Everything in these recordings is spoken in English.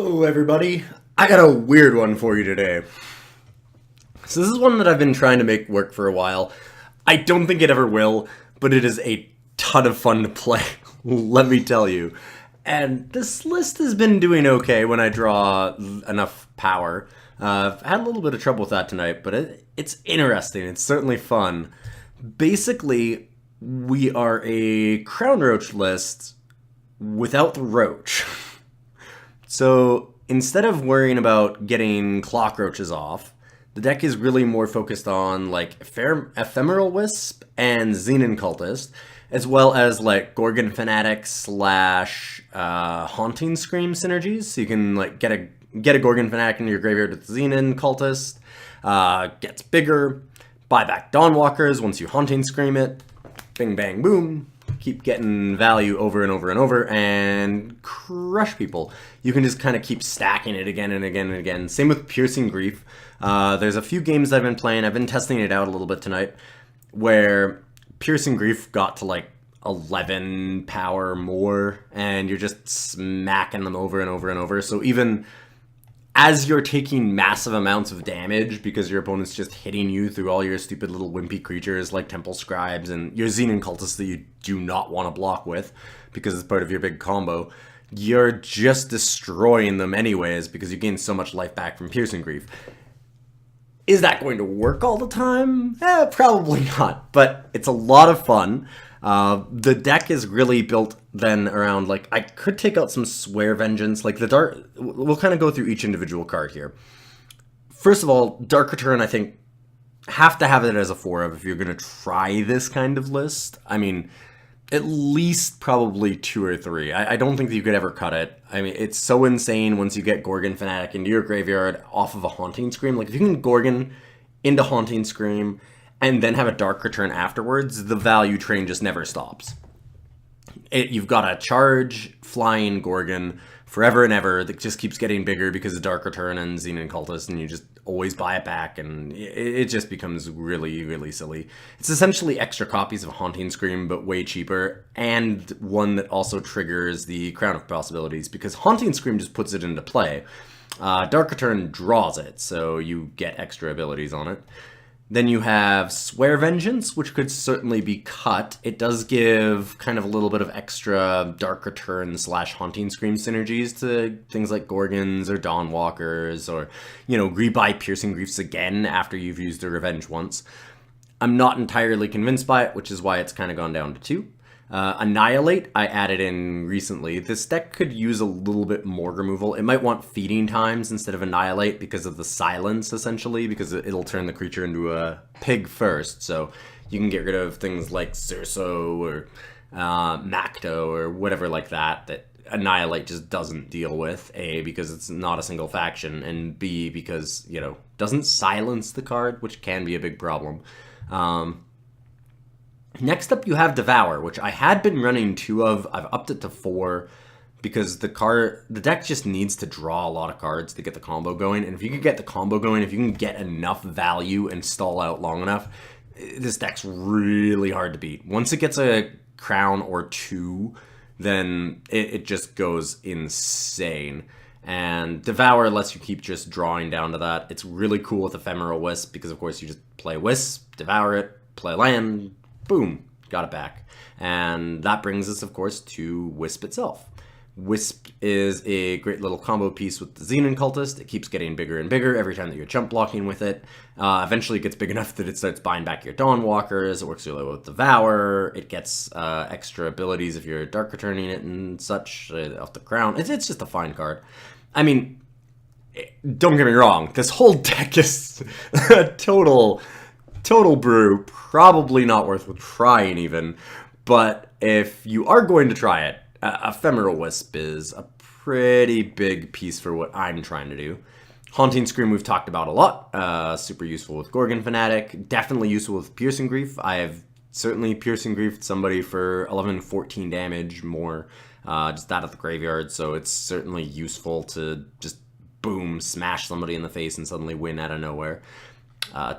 Hello, everybody. I got a weird one for you today. So this is one that I've been trying to make work for a while. I don't think it ever will, but it is a ton of fun to play, let me tell you. And this list has been doing okay when I draw enough power. I've had a little bit of trouble with that tonight, but it's interesting. It's certainly fun. Basically, we are a Crown Roach list without the Roach. So instead of worrying about getting Clock Roaches off, the deck is really more focused on like Ephemeral Wisp and Xenon Cultist, as well as like Gorgon Fanatic slash Haunting Scream synergies. So you can like get a Gorgon Fanatic into your graveyard with Xenon Cultist, gets bigger, buy back Dawnwalkers once you Haunting Scream it, bing bang boom. Keep getting value over and over and over and crush people. You can just kind of keep stacking it again and again and again. Same with Piercing Grief. There's a few games I've been playing. I've been testing it out a little bit tonight where Piercing Grief got to like 11 power more and you're just smacking them over and over and over. So even as you're taking massive amounts of damage because your opponent's just hitting you through all your stupid little wimpy creatures like Temple Scribes and your Xenon Cultists that you do not want to block with because it's part of your big combo, you're just destroying them anyways because you gain so much life back from Piercing Grief. Is that going to work all the time? Probably not, but it's a lot of fun. The deck is really built then around, like, I could take out some Swear Vengeance, like the Dark, we'll kind of go through each individual card here. First of all, Dark Return, I think, have to have it as a 4 of if you're going to try this kind of list. I mean, at least probably 2 or 3. I don't think that you could ever cut it. I mean, it's so insane once you get Gorgon Fanatic into your graveyard off of a Haunting Scream. Like, if you can Gorgon into Haunting Scream and then have a Dark Return afterwards, the value train just never stops. You've got a charge flying Gorgon forever and ever that just keeps getting bigger because of Dark Return and Xenon Cultist, and you just always buy it back, and it just becomes really, really silly. It's essentially extra copies of Haunting Scream, but way cheaper, and one that also triggers the Crown of Possibilities, because Haunting Scream just puts it into play. Dark Return draws it, so you get extra abilities on it. Then you have Swear Vengeance, which could certainly be cut. It does give kind of a little bit of extra Dark Return slash Haunting Scream synergies to things like Gorgons or Dawnwalkers, or, you know, rebuy Piercing Griefs again after you've used a Revenge once. I'm not entirely convinced by it, which is why it's kind of gone down to 2. Annihilate, I added in recently. This deck could use a little bit more removal. It might want Feeding Times instead of Annihilate because of the silence, essentially, because it'll turn the creature into a pig first. So you can get rid of things like Cerso or Macto or whatever like that Annihilate just doesn't deal with. A, because it's not a single faction, and B, because, you know, doesn't silence the card, which can be a big problem. Next up, you have Devour, which I had been running 2 of. I've upped it to 4 because the deck just needs to draw a lot of cards to get the combo going. And if you can get the combo going, if you can get enough value and stall out long enough, this deck's really hard to beat. Once it gets a crown or 2, then it just goes insane. And Devour lets you keep just drawing down to that. It's really cool with Ephemeral Wisp because, of course, you just play Wisp, Devour it, play land, boom, got it back. And that brings us, of course, to Wisp itself. Wisp is a great little combo piece with the Xenon Cultist. It keeps getting bigger and bigger every time that you're jump blocking with it. Eventually it gets big enough that it starts buying back your Dawnwalkers. It works really well with Devour. It gets extra abilities if you're Dark Returning it and such off the crown. It's just a fine card. I mean, don't get me wrong. This whole deck is a total brew, probably not worth trying even, but if you are going to try it, Ephemeral Wisp is a pretty big piece for what I'm trying to do. Haunting Scream we've talked about a lot, super useful with Gorgon Fanatic, definitely useful with Piercing Grief. I have certainly Piercing Griefed somebody for 11-14 damage more, just out of the graveyard, so it's certainly useful to just boom, smash somebody in the face and suddenly win out of nowhere.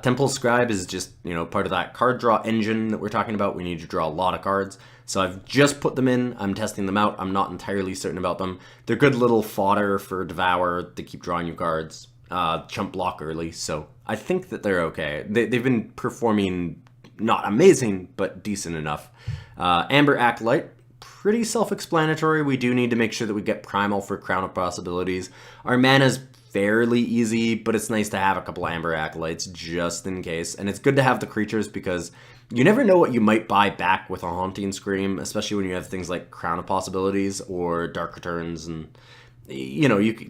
Temple Scribe is just, part of that card draw engine that we're talking about. We need to draw a lot of cards. So I've just put them in. I'm testing them out. I'm not entirely certain about them. They're good little fodder for Devour to keep drawing you cards. Chump block early, so I think that they're okay. They've been performing not amazing, but decent enough. Amber Acolyte, pretty self-explanatory. We do need to make sure that we get Primal for Crown of Possibilities. Our mana's fairly easy, but it's nice to have a couple Amber Acolytes just in case. And it's good to have the creatures because you never know what you might buy back with a Haunting Scream, especially when you have things like Crown of Possibilities or Dark Returns. And,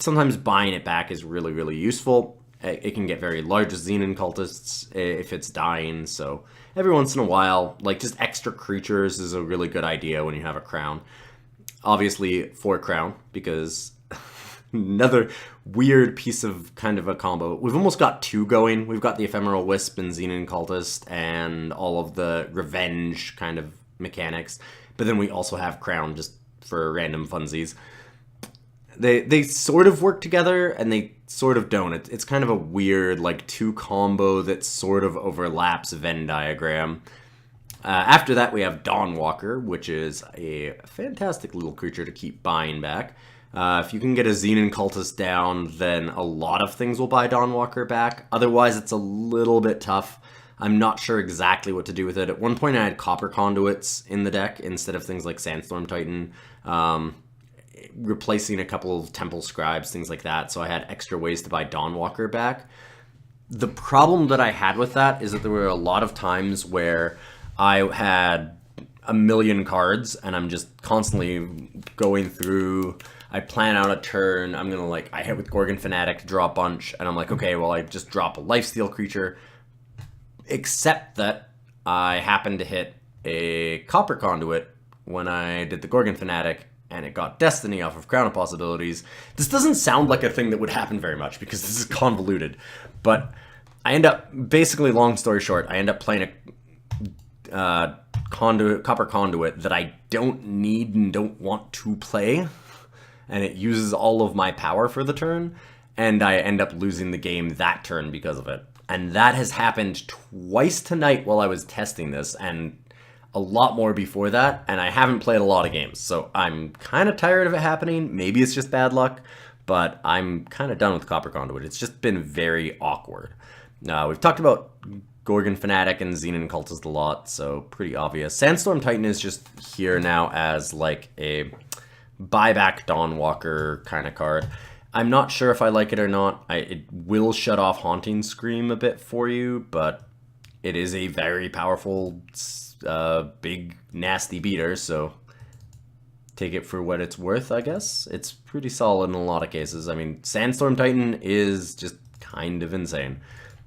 sometimes buying it back is really, really useful. It can get very large Xenon cultists if it's dying, so every once in a while, just extra creatures is a really good idea when you have a Crown. Obviously, 4 Crown, because another weird piece of kind of a combo. We've almost got 2 going. We've got the Ephemeral Wisp and Xenon Cultist and all of the revenge kind of mechanics, but then we also have Crown just for random funsies. They sort of work together, and they sort of don't. It's kind of a weird, 2 combo that sort of overlaps a Venn diagram. After that, we have Dawnwalker, which is a fantastic little creature to keep buying back. If you can get a Xenon Cultist down, then a lot of things will buy Dawnwalker back. Otherwise, it's a little bit tough. I'm not sure exactly what to do with it. At one point, I had Copper Conduits in the deck instead of things like Sandstorm Titan. Replacing a couple of Temple Scribes, things like that, so I had extra ways to buy Dawnwalker back. The problem that I had with that is that there were a lot of times where I had a million cards, and I'm just constantly going through. I plan out a turn, I'm gonna I hit with Gorgon Fanatic to draw a bunch, and I'm like, okay, well, I just drop a Lifesteal creature, except that I happened to hit a Copper Conduit when I did the Gorgon Fanatic, and it got Destiny off of Crown of Possibilities. This doesn't sound like a thing that would happen very much, because this is convoluted, but I end up, basically, long story short, I end up playing a Copper Conduit that I don't need and don't want to play, and it uses all of my power for the turn, and I end up losing the game that turn because of it. And that has happened twice tonight while I was testing this, and a lot more before that, and I haven't played a lot of games, so I'm kind of tired of it happening. Maybe it's just bad luck, but I'm kind of done with Copper Conduit. It's just been very awkward. We've talked about Gorgon Fanatic and Xenon Cultist a lot, so pretty obvious. Sandstorm Titan is just here now as a buyback Dawnwalker kind of card. I'm not sure if I like it or not. It will shut off Haunting Scream a bit for you, but it is a very powerful big nasty beater, so take it for what it's worth, I guess. It's pretty solid in a lot of cases. I mean, Sandstorm Titan is just kind of insane.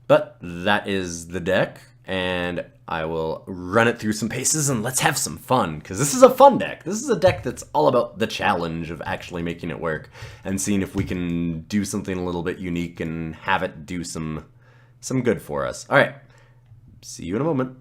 But that is the deck, and I will run it through some paces, and let's have some fun, because this is a fun deck. This is a deck that's all about the challenge of actually making it work, and seeing if we can do something a little bit unique and have it do some good for us. Alright, see you in a moment.